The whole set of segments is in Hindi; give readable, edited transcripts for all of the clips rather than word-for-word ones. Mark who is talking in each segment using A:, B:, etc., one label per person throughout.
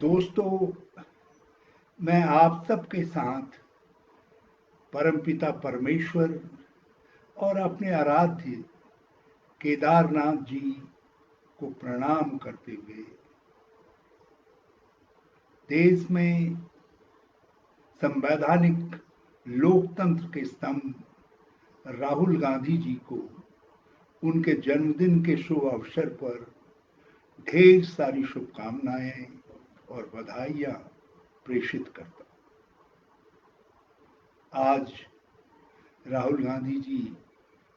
A: दोस्तों, मैं आप सबके साथ परमपिता परमेश्वर और अपने आराध्य केदारनाथ जी को प्रणाम करते हुए देश में संवैधानिक लोकतंत्र के स्तंभ राहुल गांधी जी को उनके जन्मदिन के शुभ अवसर पर ढेर सारी शुभकामनाएं और बधाइयां प्रेषित करता हूं। आज राहुल गांधी जी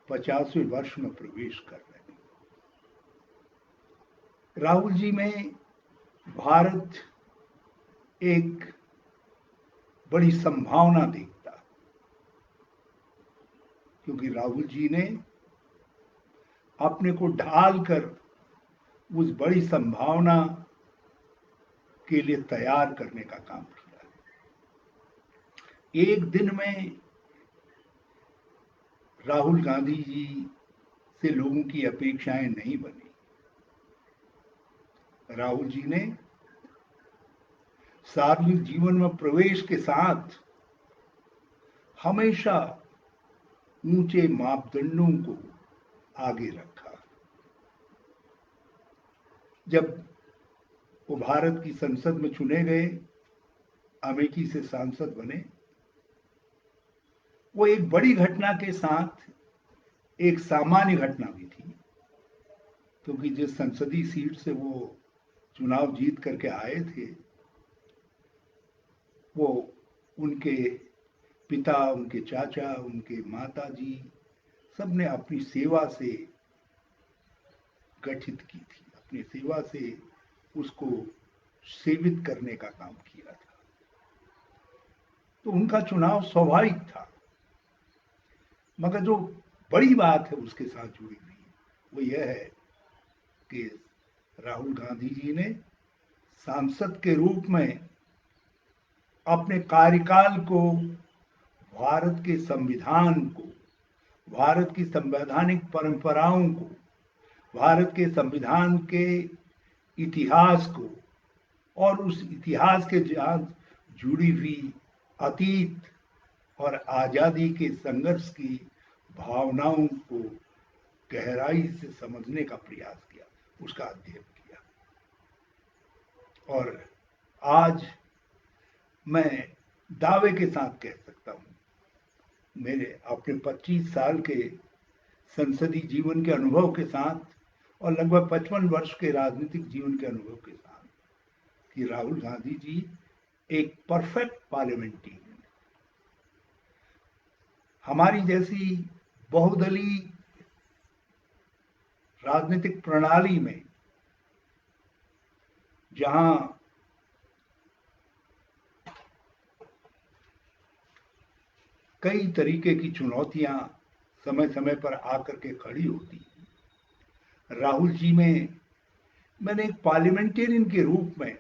A: 50वें वर्ष में प्रवेश कर रहे हैं। राहुल जी में भारत एक बड़ी संभावना देखता, क्योंकि राहुल जी ने अपने को ढालकर उस बड़ी संभावना के लिए तैयार करने का काम किया। एक दिन में राहुल गांधी जी से लोगों की अपेक्षाएं नहीं बनी। राहुल जी ने सार्वजनिक जीवन में प्रवेश के साथ हमेशा ऊंचे मापदंडों को आगे रखा। जब वो भारत की संसद में चुने गए, अमेठी से सांसद बने, वो एक बड़ी घटना के साथ एक सामान्य घटना भी थी, क्योंकि जिस संसदीय सीट से वो चुनाव जीत करके आए थे, वो उनके पिता, उनके चाचा, उनके माता जी सबने अपनी सेवा से गठित की थी, अपनी सेवा से उसको सेवित करने का काम किया था। तो उनका चुनाव स्वाभाविक था। मगर जो बड़ी बात है उसके साथ जुड़ी हुई, वो यह है कि राहुल गांधी जी ने सांसद के रूप में अपने कार्यकाल को भारत के संविधान को, भारत की संवैधानिक परंपराओं को, भारत के संविधान के इतिहास को और उस इतिहास के साथ जुड़ी हुई अतीत और आजादी के संघर्ष की भावनाओं को गहराई से समझने का प्रयास किया, उसका अध्ययन किया। और आज मैं दावे के साथ कह सकता हूं, मेरे अपने 25 साल के संसदीय जीवन के अनुभव के साथ और लगभग 55 वर्ष के राजनीतिक जीवन के अनुभव के साथ, कि राहुल गांधी जी एक परफेक्ट पार्लियामेंटेरियन, हमारी जैसी बहुदलीय राजनीतिक प्रणाली में जहां कई तरीके की चुनौतियां समय समय पर आकर के खड़ी होती, राहुल जी में मैंने एक पार्लियामेंटेरियन के रूप में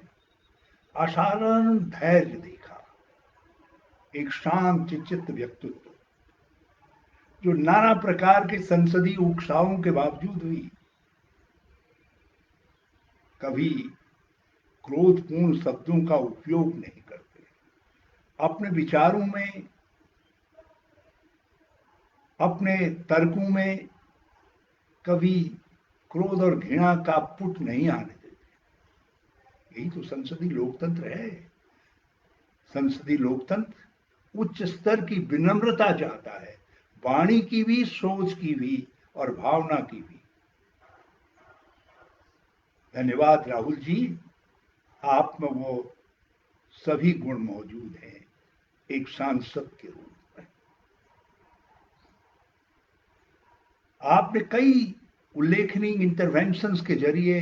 A: असाधारण धैर्य देखा, एक शांत चित्त व्यक्तित्व जो नाना प्रकार के संसदीय उकसावों के बावजूद भी कभी क्रोधपूर्ण शब्दों का उपयोग नहीं करते, अपने विचारों में, अपने तर्कों में कभी क्रोध और घृणा का पुट नहीं आने देते। यही तो संसदीय लोकतंत्र है। संसदीय लोकतंत्र उच्च स्तर की विनम्रता चाहता है, वाणी की भी, सोच की भी और भावना की भी। धन्यवाद राहुल जी, आप में वो सभी गुण मौजूद हैं एक सांसद के रूप में। आपने कई उल्लेखनीय इंटरवेंशंस के जरिए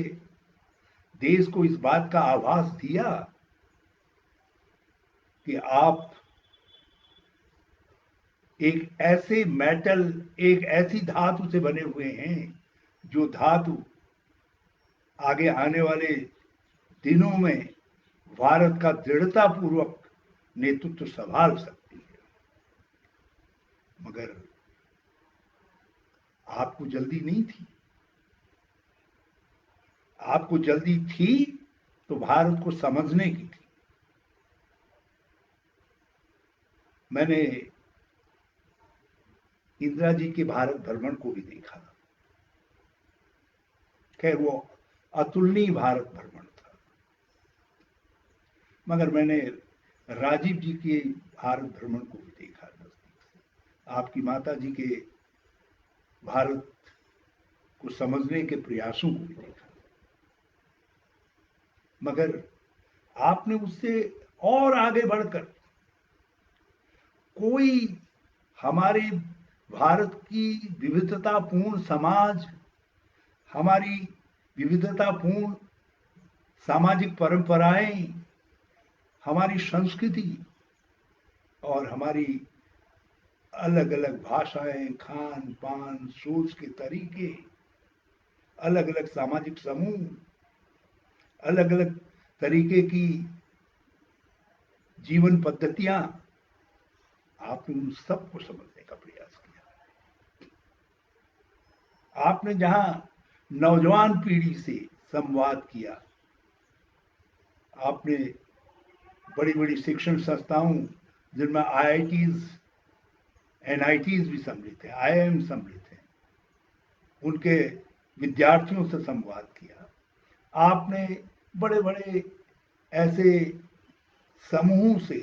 A: देश को इस बात का आभास दिया कि आप एक ऐसे मेटल, एक ऐसी धातु से बने हुए हैं जो धातु आगे आने वाले दिनों में भारत का दृढ़तापूर्वक नेतृत्व संभाल सकती है। मगर आपको जल्दी नहीं थी। आपको जल्दी थी तो भारत को समझने की थी। मैंने इंदिरा जी के भारत भ्रमण को भी देखा। खैर वो अतुलनीय भारत भ्रमण था। मगर मैंने राजीव जी के भारत भ्रमण को भी देखा नजदीक से। आपकी माता जी के भारत को समझने के प्रयासों को भी देखा। मगर आपने उससे और आगे बढ़कर कोई हमारे भारत की विविधतापूर्ण समाज, हमारी विविधतापूर्ण सामाजिक परंपराएं, हमारी संस्कृति और हमारी अलग अलग भाषाएं, खान पान, सोच के तरीके, अलग अलग सामाजिक समूह, अलग अलग तरीके की जीवन पद्धतियां, आपने उन सबको समझने का प्रयास किया। आपने जहां नौजवान पीढ़ी से संवाद किया, आपने बड़ी बड़ी शिक्षण संस्थाओं जिनमें आईआईटीज, एनआईटीज भी सम्मिलित है, आईआईएम सम्मिलित है, उनके विद्यार्थियों से संवाद किया। आपने बड़े बड़े ऐसे समूह से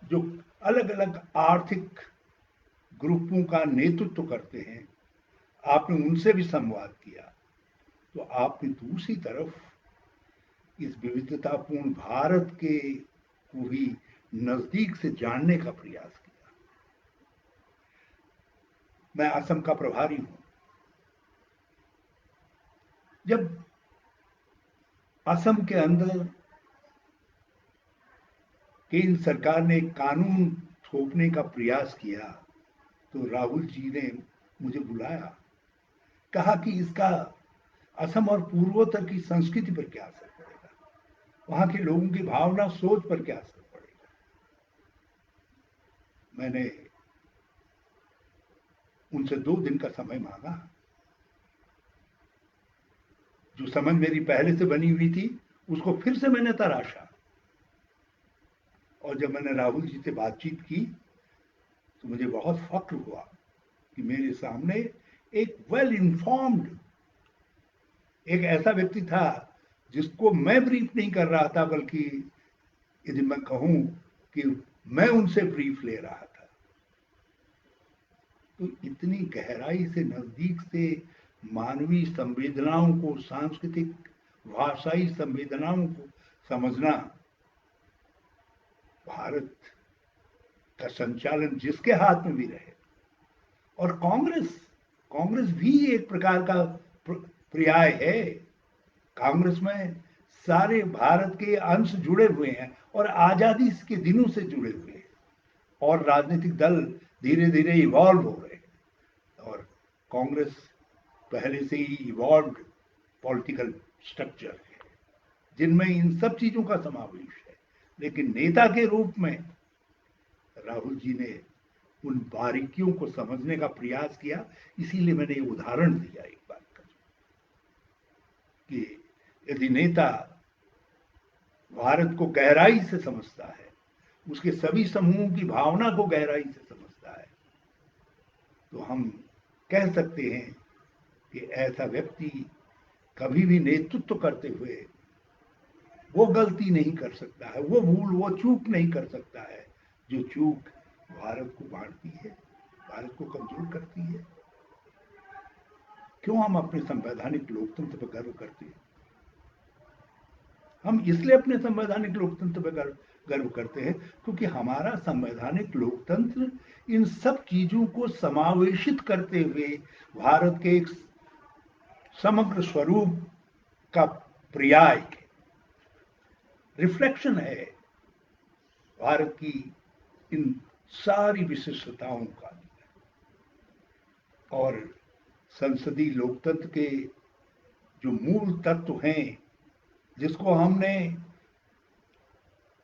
A: जो अलग अलग आर्थिक ग्रुपों का नेतृत्व करते हैं, आपने उनसे भी संवाद किया। तो आपने दूसरी तरफ इस विविधतापूर्ण भारत के को भी नजदीक से जानने का प्रयास किया। मैं असम का प्रभारी हूं। जब असम के अंदर केंद्र सरकार ने एक कानून थोपने का प्रयास किया, तो राहुल जी ने मुझे बुलाया, कहा कि इसका असम और पूर्वोत्तर की संस्कृति पर क्या असर पड़ेगा, वहां के लोगों की भावना सोच पर क्या असर पड़ेगा। मैंने उनसे 2 दिन का समय मांगा। जो समझ मेरी पहले से बनी हुई थी उसको फिर से मैंने तराशा। और जब मैंने राहुल जी से बातचीत की तो मुझे बहुत फक्र हुआ कि मेरे सामने एक वेल इन्फॉर्म्ड, एक ऐसा व्यक्ति था जिसको मैं ब्रीफ नहीं कर रहा था, बल्कि यदि मैं कहूं कि मैं उनसे ब्रीफ ले रहा था। तो इतनी गहराई से, नजदीक से मानवीय संवेदनाओं को, सांस्कृतिक भाषाई संवेदनाओं को समझना, भारत का संचालन जिसके हाथ में भी रहे, और कांग्रेस कांग्रेस भी एक प्रकार का पर्याय है। कांग्रेस में सारे भारत के अंश जुड़े हुए हैं और आजादी के दिनों से जुड़े हुए हैं, और राजनीतिक दल धीरे धीरे इवॉल्व हो रहे हैं। और कांग्रेस पहले से ही इवॉल्व्ड पॉलिटिकल स्ट्रक्चर है जिनमें इन सब चीजों का समावेश है। लेकिन नेता के रूप में राहुल जी ने उन बारीकियों को समझने का प्रयास किया। इसीलिए मैंने ये उदाहरण दिया एक बात का, कि यदि नेता भारत को गहराई से समझता है, उसके सभी समूहों की भावना को गहराई से समझता है, तो हम कह सकते हैं कि ऐसा व्यक्ति कभी भी नेतृत्व करते हुए वो गलती नहीं कर सकता है, वो भूल, वो चूक नहीं कर सकता है जो चूक भारत को बांटती है, भारत को कमजोर करती है। क्यों हम अपने संवैधानिक लोकतंत्र पर गर्व करते हैं? हम इसलिए अपने संवैधानिक लोकतंत्र पर गर्व करते हैं क्योंकि हमारा संवैधानिक लोकतंत्र इन सब चीजों को समावेशित करते हुए भारत के एक समग्र स्वरूप का पर्याय, रिफ्लेक्शन है भारत की इन सारी विशिष्टताओं का। और संसदीय लोकतंत्र के जो मूल तत्व हैं, जिसको हमने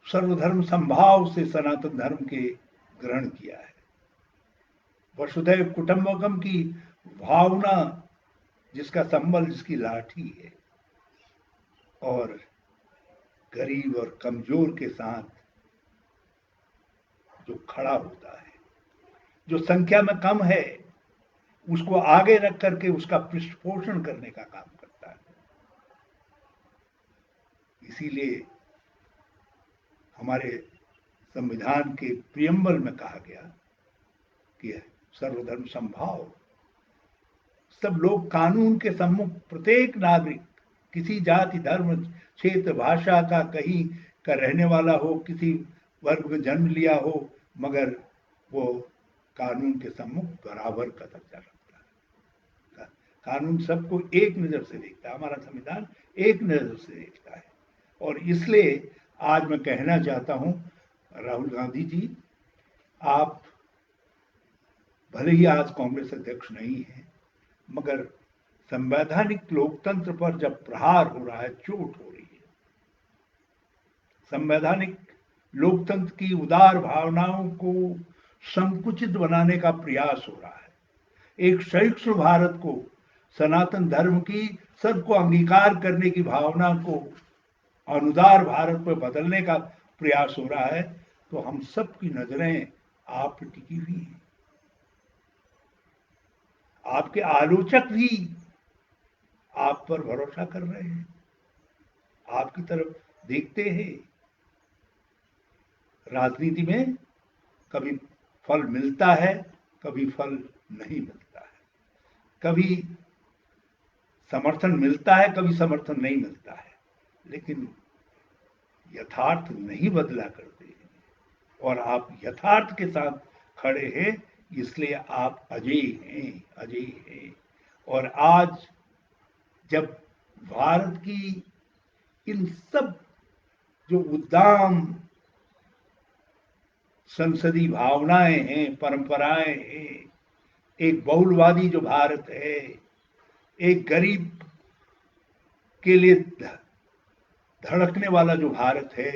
A: सर्वधर्म संभाव से सनातन धर्म के ग्रहण किया है, वसुधैव कुटुंबकम की भावना जिसका संबल, जिसकी लाठी है, और गरीब और कमजोर के साथ जो खड़ा होता है, जो संख्या में कम है, उसको आगे रख करके उसका पृष्ठपोषण करने का काम करता है। इसीलिए हमारे संविधान के प्रियम्बल में कहा गया कि सर्वधर्म समभाव, सब लोग कानून के सम्मुख, प्रत्येक नागरिक किसी जाति, धर्म, क्षेत्र, भाषा का कहीं का रहने वाला हो, किसी वर्ग में जन्म लिया हो, मगर वो कानून के सम्मुख बराबर का दर्जा रखता है। कानून सबको एक नजर से देखता है, हमारा संविधान एक नजर से देखता है। और इसलिए आज मैं कहना चाहता हूं, राहुल गांधी जी, आप भले ही आज कांग्रेस अध्यक्ष नहीं है, मगर संवैधानिक लोकतंत्र पर जब प्रहार हो रहा है, चोट हो रही है, संवैधानिक लोकतंत्र की उदार भावनाओं को संकुचित बनाने का प्रयास हो रहा है, एक सहिष्णु भारत को, सनातन धर्म की सबको अंगीकार करने की भावना को अनुदार भारत में बदलने का प्रयास हो रहा है, तो हम सबकी नजरें आप पर टिकी हुई हैं। आपके आलोचक भी आप पर भरोसा कर रहे हैं, आपकी तरफ देखते हैं। राजनीति में कभी फल मिलता है, कभी फल नहीं मिलता है, कभी समर्थन मिलता है, कभी समर्थन नहीं मिलता है, लेकिन यथार्थ नहीं बदला करते हैं। और आप यथार्थ के साथ खड़े हैं, इसलिए आप अजय हैं, अजय हैं। और आज जब भारत की इन सब जो उद्दाम संसदीय भावनाएं हैं, परंपराएं हैं, एक बहुलवादी जो भारत है, एक गरीब के लिए धड़कने वाला जो भारत है,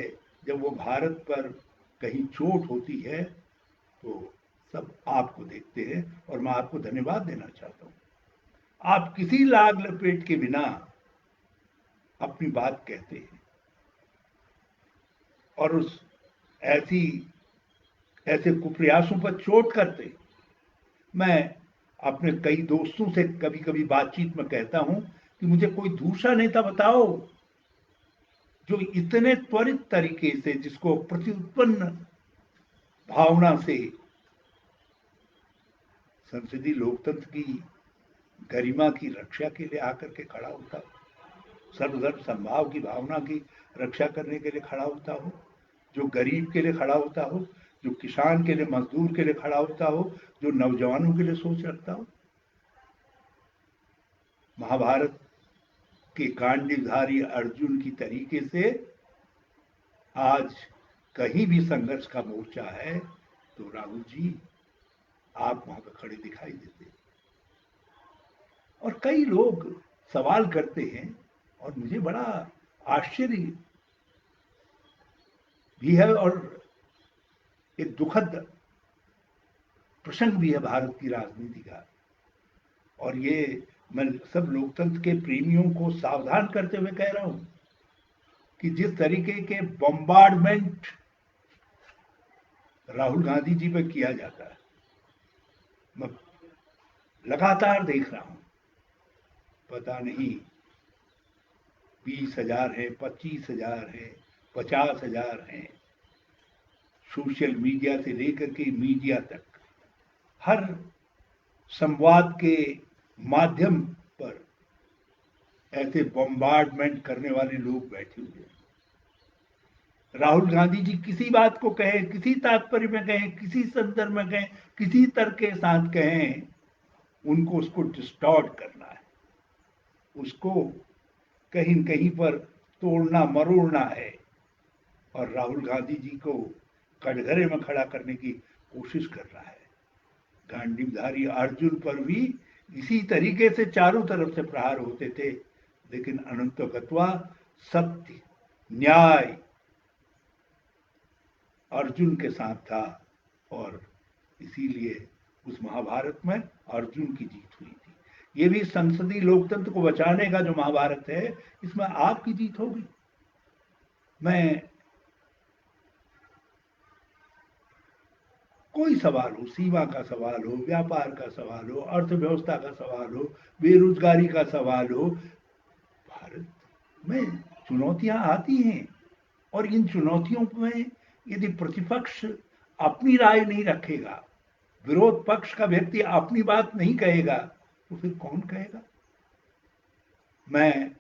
A: जब वो भारत पर कहीं चोट होती है तो सब आपको देखते हैं। और मैं आपको धन्यवाद देना चाहता हूं, आप किसी लाग लपेट के बिना अपनी बात कहते हैं, और उस ऐसे कुप्रयासों पर चोट करते। मैं अपने कई दोस्तों से कभी कभी बातचीत में कहता हूं कि मुझे कोई दूसरा नेता बताओ जो इतने त्वरित तरीके से, जिसको प्रत्युत्पन्न भावना से संसदीय लोकतंत्र की गरिमा की रक्षा के लिए आकर के खड़ा होता हो, सर्वधर्म समभाव की भावना की रक्षा करने के लिए खड़ा होता हो, जो गरीब के लिए खड़ा होता हो, जो किसान के लिए, मजदूर के लिए खड़ा होता हो, जो नौजवानों के लिए सोच रखता हो। महाभारत के गांडीवधारी अर्जुन की तरीके से आज कहीं भी संघर्ष का मोर्चा है तो राहुल जी आप वहां पर खड़े दिखाई देते हैं। और कई लोग सवाल करते हैं, और मुझे बड़ा आश्चर्य भी है और एक दुखद प्रसंग भी है भारत की राजनीति का। और ये मैं सब लोकतंत्र के प्रेमियों को सावधान करते हुए कह रहा हूं कि जिस तरीके के बम्बार्डमेंट राहुल गांधी जी पर किया जाता है, मैं लगातार देख रहा हूं, पता नहीं 20,000 है, 25,000 है, 50,000 है, सोशल मीडिया से लेकर के मीडिया तक हर संवाद के माध्यम पर ऐसे बम्बार्डमेंट करने वाले लोग बैठे हुए हैं। राहुल गांधी जी किसी बात को कहें, किसी तात्पर्य में कहें, किसी संदर्भ में कहें, किसी तर्क के साथ कहें, उनको उसको डिस्टॉर्ट करना है, उसको कहीं कहीं पर तोड़ना मरोड़ना है, और राहुल गांधी जी को कटघरे में खड़ा करने की कोशिश कर रहा है। गांडीवधारी अर्जुन पर भी इसी तरीके से चारों तरफ से प्रहार होते थे, लेकिन अनंत गत्वा सत्य न्याय अर्जुन के साथ था, और इसीलिए उस महाभारत में अर्जुन की जीत हुई थी। ये भी संसदीय लोकतंत्र को बचाने का जो महाभारत है, इसमें आपकी जीत होगी। मैं कोई सवाल हो, सीमा का सवाल हो, व्यापार का सवाल हो, अर्थव्यवस्था का सवाल हो, बेरोजगारी का सवाल हो, भारत में चुनौतियां आती हैं। और इन चुनौतियों में यदि प्रतिपक्ष अपनी राय नहीं रखेगा, विरोध पक्ष का व्यक्ति अपनी बात नहीं कहेगा, तो फिर कौन कहेगा? मैं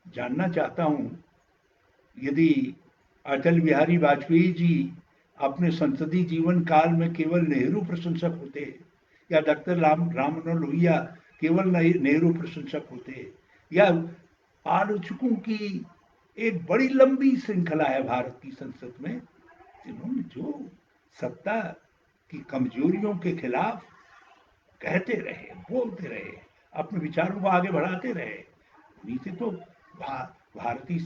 A: जानना चाहता हूं, यदि अटल बिहारी वाजपेयी जी अपने संसदीय जीवन काल में केवल नेहरू प्रशंसक होते, या डॉक्टर राम मनोहर लोहिया केवल नेहरू प्रशंसक होते, या आलोचकों की एक बड़ी लंबी श्रृंखला है भारत की संसद में, जिन्होंने जो सत्ता की कमजोरियों के खिलाफ कहते रहे, बोलते रहे, अपने विचारों को आगे बढ़ाते रहे, उन्हीं से तो भारतीय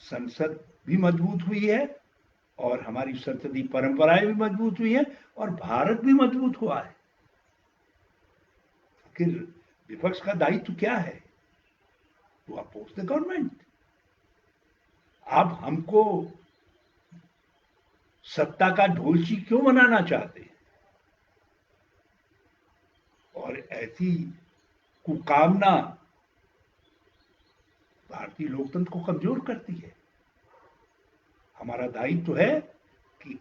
A: संसद भी मजबूत हुई है, और हमारी संसदीय परंपराएं भी मजबूत हुई है, और भारत भी मजबूत हुआ है। आखिर विपक्ष का दायित्व क्या है? To oppose the government. आप हमको सत्ता का ढोलची क्यों बनाना चाहते हैं? और ऐसी कुकामना भारतीय लोकतंत्र को कमजोर करती है। हमारा दायित्व तो है कि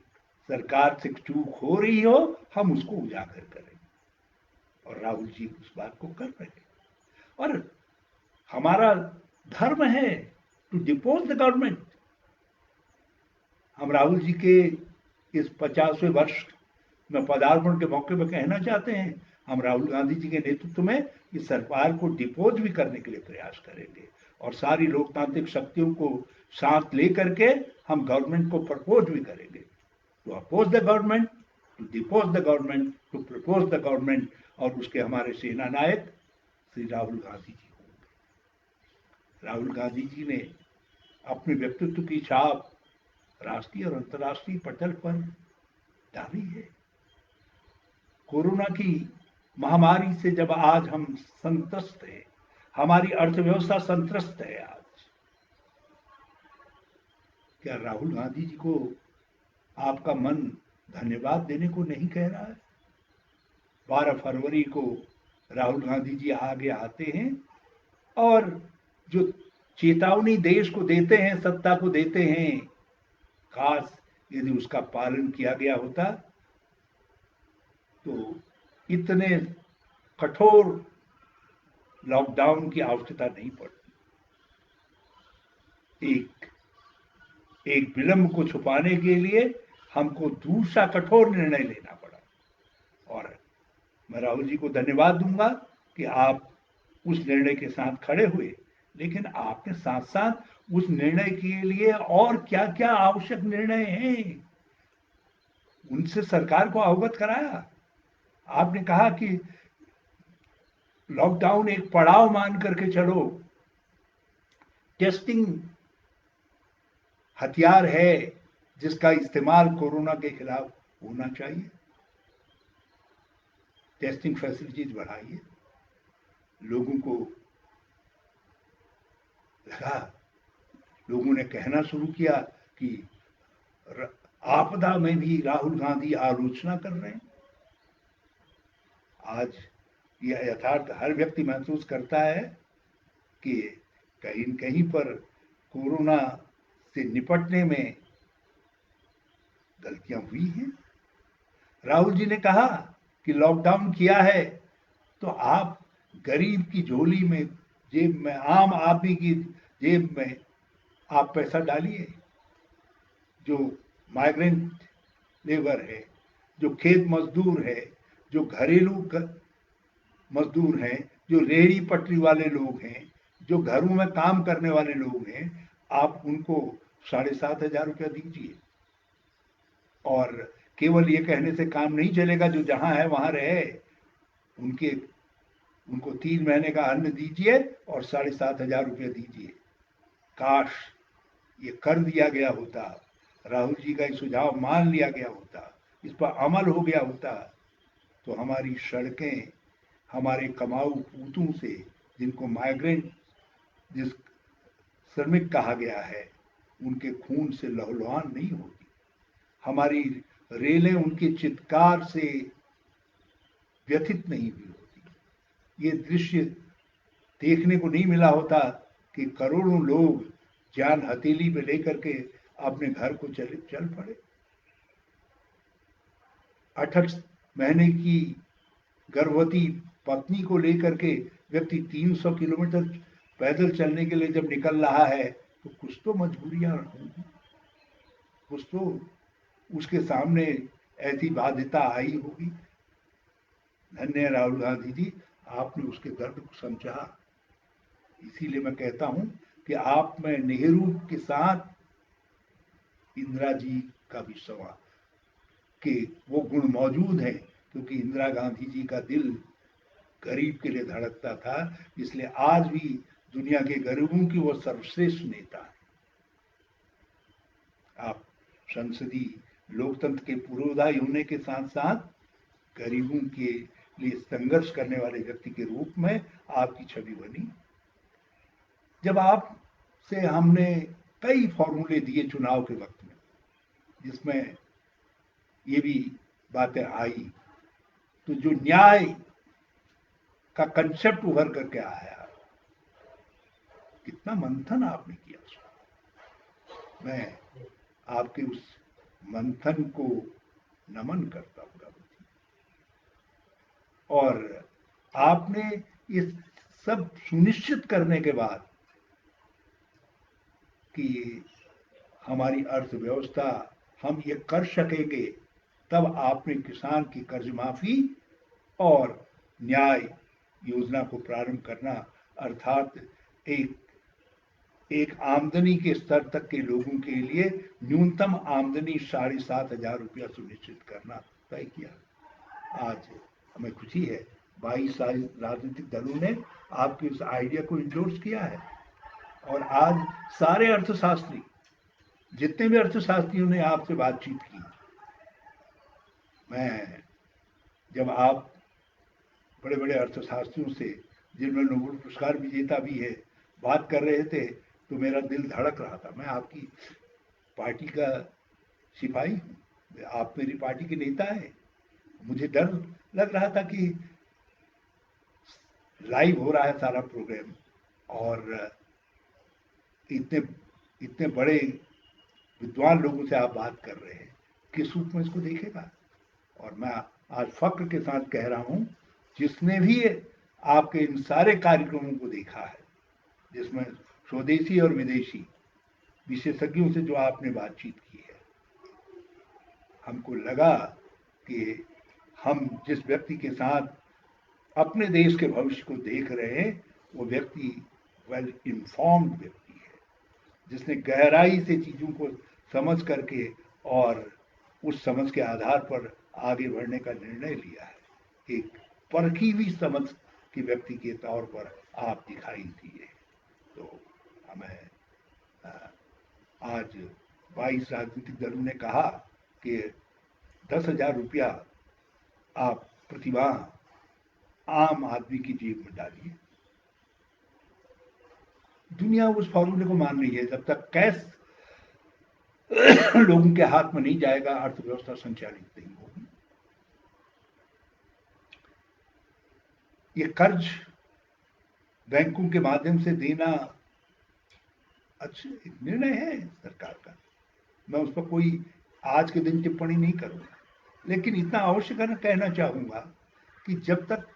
A: सरकार से चूक हो रही हो, हम उसको उजागर करें, और राहुल जी उस बात को कर रहे हैं। और हमारा धर्म है टू डिपोज द गवर्नमेंट। हम राहुल जी के इस 50वें वर्ष में पदार्पण के मौके पर कहना चाहते हैं, हम राहुल गांधी जी के नेतृत्व में इस सरकार को डिपोज भी करने के लिए प्रयास करेंगे, और सारी लोकतांत्रिक शक्तियों को साथ लेकर के हम गवर्नमेंट को प्रपोज भी करेंगे। To oppose the government, to depose the government, to propose the government, और उसके हमारे सेना नायक श्री राहुल गांधी जी होंगे। राहुल गांधी जी ने अपने व्यक्तित्व की छाप राष्ट्रीय और अंतर्राष्ट्रीय पटल पर डाली है। कोरोना की महामारी से जब आज हम संत्रस्त हैं, हमारी अर्थव्यवस्था संत्रस्त है आज, क्या राहुल गांधी जी को आपका मन धन्यवाद देने को नहीं कह रहा है? 12 फरवरी को राहुल गांधी जी आगे आते हैं, और जो चेतावनी देश को देते हैं, सत्ता को देते हैं, काश यदि उसका पालन किया गया होता तो इतने कठोर लॉकडाउन की आवश्यकता नहीं पड़ती। एक विलंब को छुपाने के लिए हमको दूसरा कठोर निर्णय लेना पड़ा। और मैं राहुल जी को धन्यवाद दूंगा कि आप उस निर्णय के साथ खड़े हुए, लेकिन आपने साथ साथ उस निर्णय के लिए और क्या क्या आवश्यक निर्णय हैं उनसे सरकार को अवगत कराया। आपने कहा कि लॉकडाउन एक पड़ाव मान करके चलो, टेस्टिंग हथियार है जिसका इस्तेमाल कोरोना के खिलाफ होना चाहिए। टेस्टिंग फैसिलिटीज बढ़ाइए। लोगों को लगा, लोगों ने कहना शुरू किया कि आपदा में भी राहुल गांधी आलोचना कर रहे हैं। आज यह यथार्थ हर व्यक्ति महसूस करता है कि कहीं कहीं पर कोरोना से निपटने में गलतियां हुई हैं। राहुल जी ने कहा कि लॉकडाउन किया है तो आप गरीब की झोली में, जेब में, आम आदमी की जेब में आप पैसा डालिए। जो माइग्रेंट लेबर है, जो खेत मजदूर है, जो घरेलू मजदूर हैं, जो रेहड़ी पटरी वाले लोग हैं, जो घरों में काम करने वाले लोग हैं, आप उनको 7,500 रुपया दीजिए। और केवल ये कहने से काम नहीं चलेगा, जो जहां है वहां रहे, उनको 3 महीने का अन्न दीजिए और 7,500 रुपया दीजिए। काश ये कर दिया गया होता, राहुल जी का ये सुझाव मान लिया गया होता, इस पर अमल हो गया होता, तो हमारी सड़कें हमारे कमाऊ पूतों से, जिनको माइग्रेंट, जिस श्रमिक कहा गया है, उनके खून से लहूलुहान नहीं होती, हमारी रेलें उनके चित्कार से व्यथित नहीं हुई होती। ये दृश्य देखने को नहीं मिला होता कि करोड़ों लोग जान हथेली पे लेकर के अपने घर को चल पड़े। 68 महीने की गर्भवती पत्नी को लेकर के व्यक्ति 300 किलोमीटर पैदल चलने के लिए जब निकल रहा है तो कुछ तो मजबूरियां होंगी, कुछ तो उसके सामने ऐसी बाध्यता आई होगी। धन्य राहुल गांधी जी, आपने उसके दर्द को समझा। इसीलिए मैं कहता हूं कि आप में नेहरू के साथ इंदिरा जी का भी सवाल कि वो गुण मौजूद है, क्योंकि इंदिरा गांधी जी का दिल गरीब के लिए धड़कता था, इसलिए आज भी दुनिया के गरीबों की वो सर्वश्रेष्ठ नेता है। आप संसदीय लोकतंत्र के पूर्वोदय होने के साथ साथ गरीबों के लिए संघर्ष करने वाले व्यक्ति के रूप में आपकी छवि बनी। जब आप से हमने कई फॉर्मूले दिए चुनाव के वक्त में, जिसमें ये भी बातें आई, तो जो न्याय का कंसेप्ट उभर करके आया, कितना मंथन आपने किया उसमें। मैं आपके उस मंथन को नमन करता हूँ राहुल। और आपने इस सब सुनिश्चित करने के बाद कि हमारी अर्थव्यवस्था हम ये कर सकेंगे, तब आपने किसान की कर्ज माफी और न्याय योजना को प्रारंभ करना, अर्थात एक एक आमदनी के स्तर तक के लोगों के लिए न्यूनतम आमदनी 7,500 रुपया सुनिश्चित करना तय किया। आज हमें खुशी है 22 राजनीतिक दलों ने आपके उस आइडिया को इंडोर्स किया है, और आज सारे अर्थशास्त्री, जितने भी अर्थशास्त्रियों ने आपसे बातचीत की, मैं जब आप बड़े बड़े अर्थशास्त्रियों से, जिनमें नोबेल पुरस्कार विजेता भी है, बात कर रहे थे तो मेरा दिल धड़क रहा था। मैं आपकी पार्टी का सिपाही हूँ, आप मेरी पार्टी के नेता हैं। मुझे डर लग रहा था कि लाइव हो रहा है सारा प्रोग्राम, और इतने इतने बड़े विद्वान लोगों से आप बात कर रहे हैं, किस रूप में इसको देखेगा। और मैं आज फक्र के साथ कह रहा हूं, जिसने भी आपके इन सारे कार्यक्रमों को देखा है, जिसमें स्वदेशी और विदेशी विशेषज्ञों से जो आपने बातचीत की है, हमको लगा कि हम जिस व्यक्ति के साथ अपने देश के भविष्य को देख रहे हैं, वो व्यक्ति वेल इन्फॉर्म्ड व्यक्ति है, जिसने गहराई से चीजों को समझ करके और उस समझ के आधार पर आगे बढ़ने का निर्णय लिया है। एक परखी हुई समझ के व्यक्ति के तौर पर आप दिखाई दिए। तो हमें आज 22 राजनीतिक दलों ने कहा कि 10,000 रुपया आप प्रतिमाह आम आदमी की जेब में डालिए। दुनिया उस फॉर्मूले को मान रही है। जब तक कैश लोगों के हाथ में नहीं जाएगा, अर्थव्यवस्था संचालित नहीं होगी। ये कर्ज बैंकों के माध्यम से देना अच्छा निर्णय है सरकार का, मैं उस पर कोई आज के दिन टिप्पणी नहीं करूंगा, लेकिन इतना अवश्य कहना चाहूंगा कि जब तक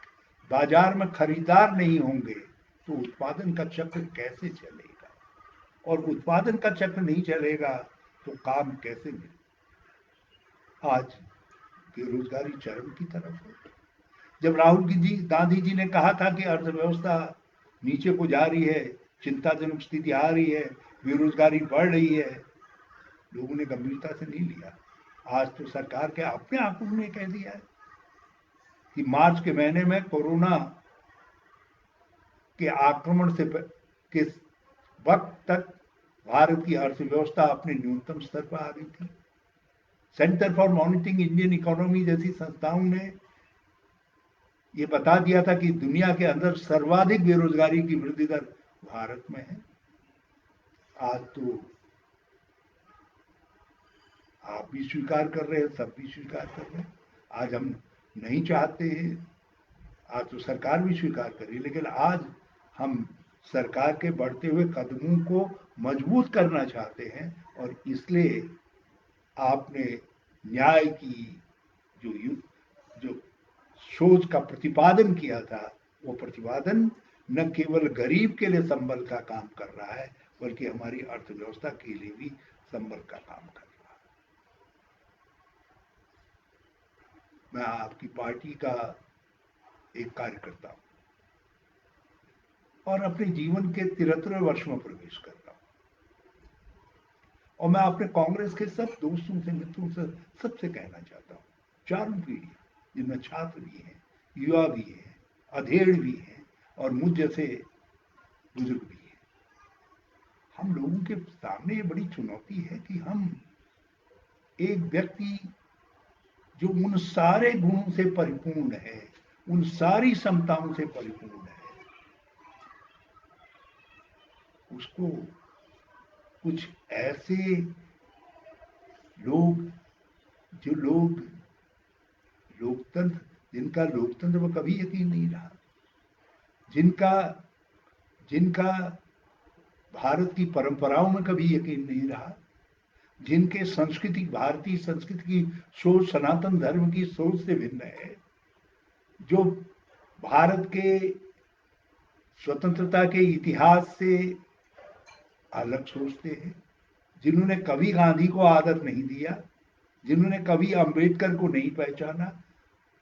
A: बाजार में खरीदार नहीं होंगे तो उत्पादन का चक्र कैसे चलेगा, और उत्पादन का चक्र नहीं चलेगा तो काम कैसे मिले। आज बेरोजगारी चरम की तरफ है। जब राहुल गांधी जी ने कहा था कि अर्थव्यवस्था नीचे को जा रही है, चिंताजनक स्थिति आ रही है, बेरोजगारी बढ़ रही है, लोगों ने गंभीरता से नहीं लिया। आज तो सरकार के अपने आंकड़ों ने कह दिया है कि मार्च के महीने में कोरोना के आक्रमण से के वक्त तक भारत की अर्थव्यवस्था अपने न्यूनतम स्तर पर आ गई थी। Centre for monitoring Indian economy जैसी संस्थाओं ने ये बता दिया था कि दुनिया के अंदर सर्वाधिक बेरोजगारी की वृद्धि दर भारत में है। आज तो आप भी स्वीकार कर रहे हैं, सब भी स्वीकार कर रहे हैं। आज हम नहीं चाहते हैं, आज तो सरकार भी स्वीकार कर रही है, लेकिन आज हम सरकार के बढ़ते हुए कदमों को मजबूत करना चाहते हैं। और इसलिए आपने न्याय की जो सोच का प्रतिपादन किया था, वो प्रतिपादन न केवल गरीब के लिए संबल का काम कर रहा है, बल्कि हमारी अर्थव्यवस्था के लिए भी संबल का काम कर रहा है। मैं आपकी पार्टी का एक कार्यकर्ता हूं और अपने जीवन के 73वें वर्ष में प्रवेश कर रहा हूं, और मैं अपने कांग्रेस के सब दोस्तों से, मित्रों से, सबसे कहना चाहता हूं, चारों पीढ़ी जिनमें छात्र भी हैं, युवा भी हैं, अधेड़ भी हैं और मुझ जैसे बुजुर्ग भी हैं, हम लोगों के सामने ये बड़ी चुनौती है कि हम एक व्यक्ति जो उन सारे गुणों से परिपूर्ण है, उन सारी क्षमताओं से परिपूर्ण है, उसको कुछ ऐसे लोग जो लोकतंत्र जिनका लोकतंत्र में कभी यकीन नहीं रहा, जिनका जिनका भारत की परंपराओं में कभी यकीन नहीं रहा, जिनके संस्कृति, भारतीय संस्कृति की सोच सनातन धर्म की सोच से भिन्न है, जो भारत के स्वतंत्रता के इतिहास से अलग सोचते हैं, जिन्होंने कभी गांधी को आदर नहीं दिया, जिन्होंने कभी अंबेडकर को नहीं पहचाना,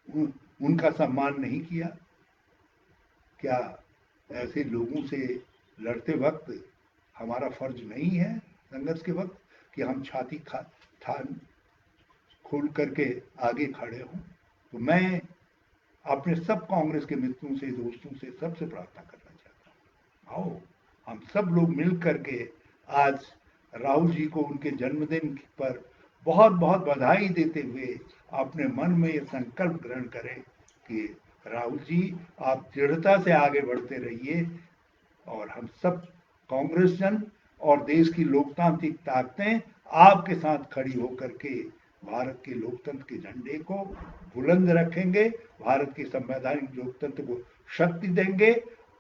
A: उनका सम्मान नहीं किया, क्या ऐसे लोगों से लड़ते वक्त हमारा फर्ज नहीं है संघर्ष के वक्त कि हम छाती थान खोल करके आगे खड़े हों? तो मैं अपने सब कांग्रेस के मित्रों से, दोस्तों से, सबसे प्रार्थना करना चाहता हूँ, आओ हम सब लोग मिल करके आज राहुल जी को उनके जन्मदिन पर बहुत बहुत बधाई देते हुए अपने मन में ये संकल्प ग्रहण करें कि राहुल जी आप दृढ़ता से आगे बढ़ते रहिए, और हम सब कांग्रेस जन और देश की लोकतांत्रिक ताकतें आपके साथ खड़ी होकर के भारत के लोकतंत्र के झंडे को बुलंद रखेंगे, भारत के संवैधानिक लोकतंत्र को शक्ति देंगे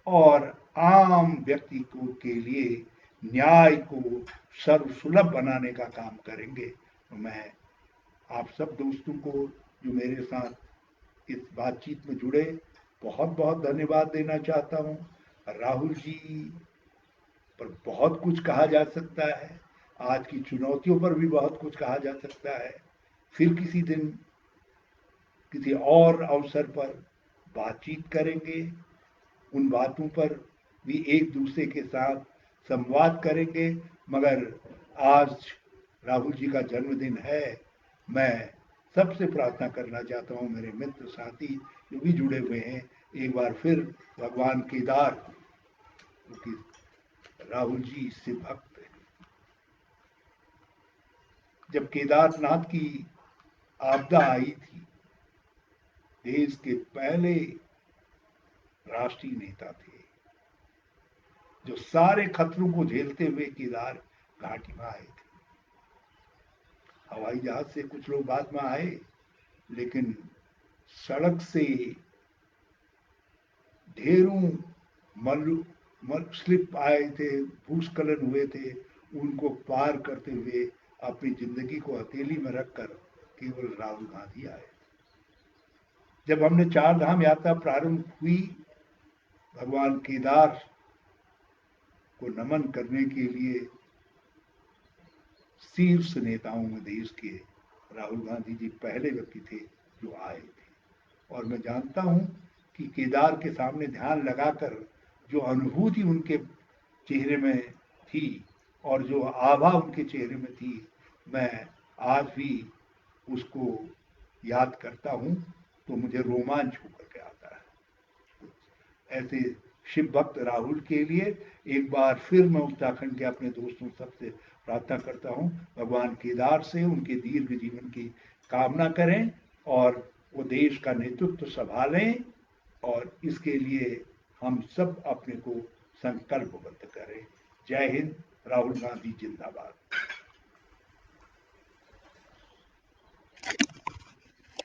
A: और आम व्यक्ति को के लिए न्याय को सर्वसुलभ बनाने का काम करेंगे। तो मैं आप सब दोस्तों को जो मेरे साथ इस बातचीत में जुड़े, बहुत बहुत धन्यवाद देना चाहता हूँ। राहुल जी पर बहुत कुछ कहा जा सकता है, आज की चुनौतियों पर भी बहुत कुछ कहा जा सकता है। फिर किसी दिन किसी और अवसर पर बातचीत करेंगे, उन बातों पर भी एक दूसरे के साथ संवाद करेंगे। मगर आज राहुल जी का जन्मदिन है, मैं सबसे प्रार्थना करना चाहता हूँ, मेरे मित्र साथी जो भी जुड़े हुए हैं, एक बार फिर भगवान केदार, क्योंकि राहुल जी इससे भक्त हैं। जब केदारनाथ की आपदा आई थी, देश के पहले राष्ट्रीय नेता थे जो सारे खतरों को झेलते हुए केदार घाटी में आए थे। हवाई जहाज से कुछ लोग बाद में आए, लेकिन सड़क से ढेरों स्लिप आए थे, भूस्खलन हुए थे, उनको पार करते हुए अपनी जिंदगी को हथेली में रखकर केवल राहुल गांधी आए। जब हमने 4 धाम यात्रा प्रारंभ हुई, भगवान केदार को नमन करने के लिए शीर्ष नेताओं में देश के राहुल गांधी जी पहले व्यक्ति थे जो आए थे। और मैं जानता हूं कि केदार के सामने ध्यान लगाकर जो अनुभूति उनके चेहरे में थी और जो आभा उनके चेहरे में थी, मैं आज भी उसको याद करता हूं तो मुझे रोमांच होकर के आता है। ऐसे शिव भक्त राहुल के लिए एक बार फिर मैं उत्तराखंड के अपने दोस्तों सबसे प्रार्थना करता हूं, भगवान केदार से उनके दीर्घ जीवन की कामना करें और वो देश का नेतृत्व संभालें, और इसके लिए हम सब अपने को संकल्पबद्ध करें। जय हिंद। राहुल गांधी जिंदाबाद।